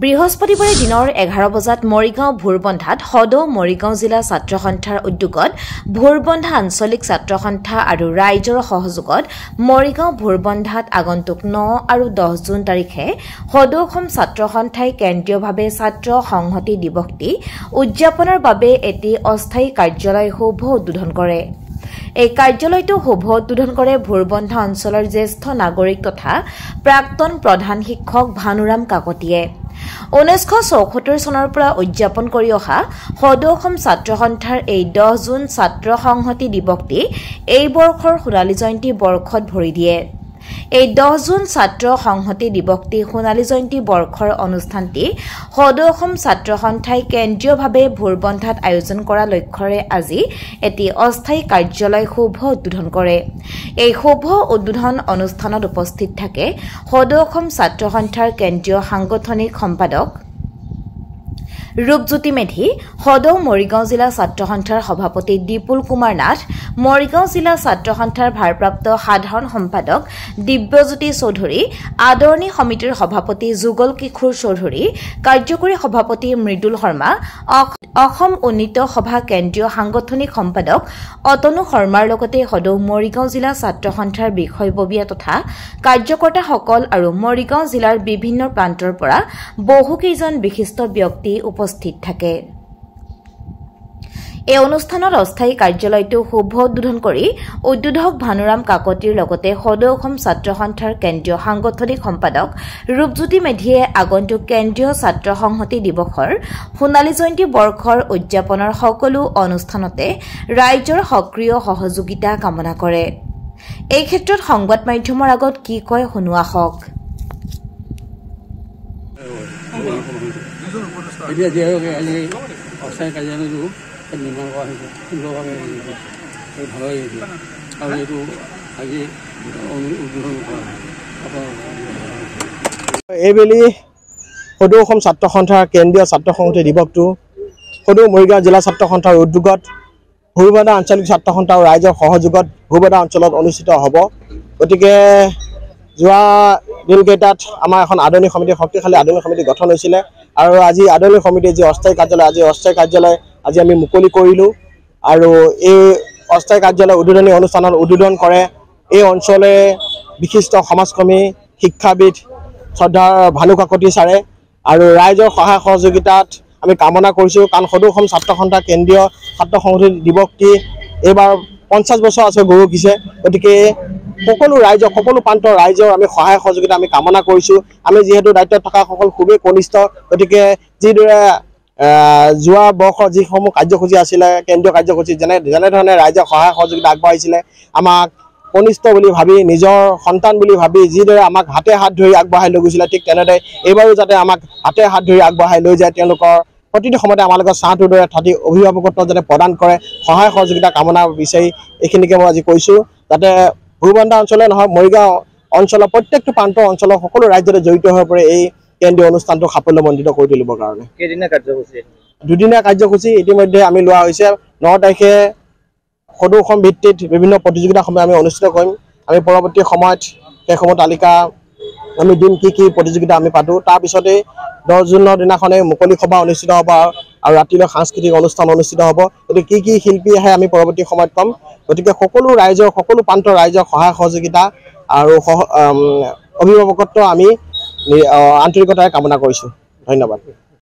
বৃহস্পতিবাৰে দিনৰ 11 বজাত মৰিগাঁও ভোৰবন্ধাত সদৌ মৰিগাঁও জিলা ছাত্ৰ সন্থাৰ উদ্যোগত ভোৰবন্ধা আঞ্চলিক ছাত্ৰ সন্থা আৰু ৰাইজৰ সহযোগত মৰিগাঁও ভোৰবন্ধাত আগন্তুক 9 আৰু 10 জুন তাৰিখে সদৌ অসম ছাত্ৰ সন্থাই কেন্দ্ৰীয়ভাৱে ছাত্ৰ সংহতি দিৱসটি উদযাপনৰ বাবে এটি অস্থায়ী কাৰ্যালয় শুভ উদ্বোধন কৰে। এই কাৰ্যালয়টো শুভ উদ্বোধন কৰে ভোৰবন্ধা অঞ্চলৰ জ্যেষ্ঠ নাগৰিক তথা প্ৰাক্তন প্ৰধান শিক্ষক ভানুৰাম কাকতিয়ে। 1974 চনৰ পৰা উদযাপন কৰি অহা সদৌ অসম ছাত্ৰ সন্থাৰ এই 10 জুন ছাত্ৰ সংহতি দিৱসটি এই বৰ্ষৰ সোণালী জয়ন্তী বৰ্ষত ভৰি দিয়ে। এই 10 জুন ছাত্ৰ সংহতি দিৱসটি সোণালী জয়ন্তী বৰ্ষৰ অনুষ্ঠানটি সদৌ অসম ছাত্ৰ সন্থাই কেন্দ্ৰীয়ভাৱে ভোৰবন্ধাত আয়োজন কৰা লক্ষ্যৰে আজি এটি অস্থায়ী কাৰ্যালয় শুভ উদ্বোধন কৰে। এই শুভ উদ্বোধন অনুষ্ঠানত উপস্থিত থাকে সদৌ অসম ছাত্ৰ সন্থাৰ কেন্দ্ৰীয় সাংগঠনিক সম্পাদক ৰূপজ্যোতি মেধি, সদৌ মৰিগাঁও জিলা ছাত্ৰ সন্থাৰ সভাপতি দীপুল কুমাৰ নাথ, মৰিগাঁও জিলা ছাত্ৰ সন্থাৰ ভাৰপ্ৰাপ্ত সাধাৰণ সম্পাদক দিব্যজ্যোতি চৌধুৰী, আদৰণী সমিতিৰ সভাপতি যুগল কিশোৰ চৌধুৰী, কাৰ্যকৰী সভাপতি মৃদুল শৰ্মা, অসম উন্নীত সভা কেন্দ্ৰীয় সাংগঠনিক সম্পাদক অতনু শৰ্মাৰ লগতে সদৌ মৰিগাঁও জিলা ছাত্ৰ সন্থাৰ বিষয়ববীয়া তথা কাৰ্যকৰ্তাসকল আৰু মৰিগাঁও জিলাৰ বিভিন্ন প্ৰান্তৰ পৰা বহুকেইজন বিশিষ্ট ব্যক্তি উপস্থিত থাকে। এই অনুষ্ঠানত অস্থায়ী কাৰ্যালয়টো শুভ উদ্বোধন কৰি উদ্বোধক ভানুৰাম কাকতিৰ লগতে সদৌ অসম ছাত্ৰ সন্থাৰ কেন্দ্ৰীয় সাংগঠনিক সম্পাদক ৰূপজ্যোতি মেধিয়ে আগন্তুক কেন্দ্ৰীয় ছাত্ৰ সংহতি দিৱসৰ সোণালী জয়ন্তী বৰ্ষৰ উদযাপনৰ সকলো অনুষ্ঠানতে ৰাইজৰ সক্ৰিয় সহযোগিতা কামনা কৰে। এই ক্ষেত্ৰত সংবাদ মাধ্যমৰ আগত কি কয় শুনোৱা হওক। অস্থায়ী কাৰ্যালয়টো নিৰ্মাণ কৰা হৈছে সুন্দৰভাৱে ভাল লাগিছে আৰু এইটো আজি উদ্বোধন কৰা এইবেলি সদৌ অসম ছাত্ৰ সন্থাৰ কেন্দ্ৰীয় ছাত্ৰ সংহতি দিৱসটো সদৌ মৰিগাঁও জিলা ছাত্ৰ সন্থাৰ উদ্যোগত ভোৰবন্ধা আঞ্চলিক ছাত্ৰ সন্থা আৰু ৰাইজৰ সহযোগত ভোৰবন্ধা অঞ্চলত অনুষ্ঠিত হ'ব। গতিকে যোৱা দিনকেইটাত আমাৰ এখন আদৰণি সমিতি শক্তিশালী আদৰণি সমিতি গঠন হৈছিলে আৰু আজি আদৰণি সমিতিৰ যি অস্থায়ী কাৰ্যালয় আজি আমি মুকলি কৰিলোঁ আৰু এই অস্থায়ী কাৰ্যালয় উদ্বোধনী অনুষ্ঠানত উদ্বোধন কৰে এই অঞ্চলে বিশিষ্ট সমাজকৰ্মী শিক্ষাবিদ শ্ৰদ্ধাৰ ভানু কাকতি ছাৰে আৰু ৰাইজৰ সহায় সহযোগিতাত আমি কামনা কৰিছোঁ। কাৰণ সদৌ অসম ছাত্ৰ সন্থা কেন্দ্ৰীয় ছাত্ৰ সংহতি দিৱসটি এইবাৰ 50 বছৰ আছে গৌৰৱিছে। গতিকে সকলো ৰাইজৰ সকলো প্ৰান্তৰ ৰাইজৰ আমি সহায় সহযোগিতা আমি কামনা কৰিছোঁ। আমি যিহেতু দায়িত্বত থকাসকল খুবেই কনিষ্ঠ, গতিকে যিদৰে যোৱা বৰ্ষৰ যিসমূহ কাৰ্যসূচী আছিলে কেন্দ্ৰীয় কাৰ্যসূচী যেনেধৰণে ৰাইজৰ সহায় সহযোগিতা আগবঢ়াইছিলে আমাক কনিষ্ঠ বুলি ভাবি নিজৰ সন্তান বুলি ভাবি যিদৰে আমাক হাতে হাত ধৰি আগবঢ়াই লৈ গৈছিলে ঠিক তেনেদৰে এইবাৰো যাতে আমাক হাতে হাত ধৰি আগবঢ়াই লৈ যায়, তেওঁলোকৰ প্ৰতিটো সময়তে আমাৰ লগত ছাঁটোৰ দৰে থাকি অভিভাৱকত্ব যাতে প্ৰদান কৰে, সহায় সহযোগিতা কামনা বিচাৰি এইখিনিকে মই আজি কৈছোঁ যাতে ভোৰবন্ধা অঞ্চলে নহয় মৰিগাঁও অঞ্চলৰ প্ৰত্যেকটো প্ৰান্তৰ অঞ্চলৰ সকলো ৰাজ্যতে জড়িত হৈ পৰে এই কেন্দ্ৰীয় অনুষ্ঠানটো সাফল্যমণ্ডিত কৰি তুলিবৰ কাৰণে। দুদিনীয়া কাৰ্যসূচী ইতিমধ্যে আমি লোৱা হৈছে। 9 তাৰিখে সদৌ অসম ভিত্তিত বিভিন্ন প্ৰতিযোগিতাসমূহ আমি অনুষ্ঠিত কৰিম। আমি পৰৱৰ্তী সময়ত সেইসমূহ তালিকা আমি দিম কি প্ৰতিযোগিতা আমি পাতোঁ। তাৰপিছতে 10 জুনৰ দিনাখনে মুকলি সভা অনুষ্ঠিত হ'ব আৰু ৰাতিলৈ সাংস্কৃতিক অনুষ্ঠান অনুষ্ঠিত হ'ব। গতিকে কি শিল্পী আহে আমি পৰৱৰ্তী সময়ত ক'ম। গতিকে সকলো ৰাইজৰ সকলো প্ৰান্তৰ ৰাইজৰ সহায় সহযোগিতা আৰু অভিভাৱকত্ব আমি আন্তৰিকতাৰে কামনা কৰিছোঁ। ধন্যবাদ।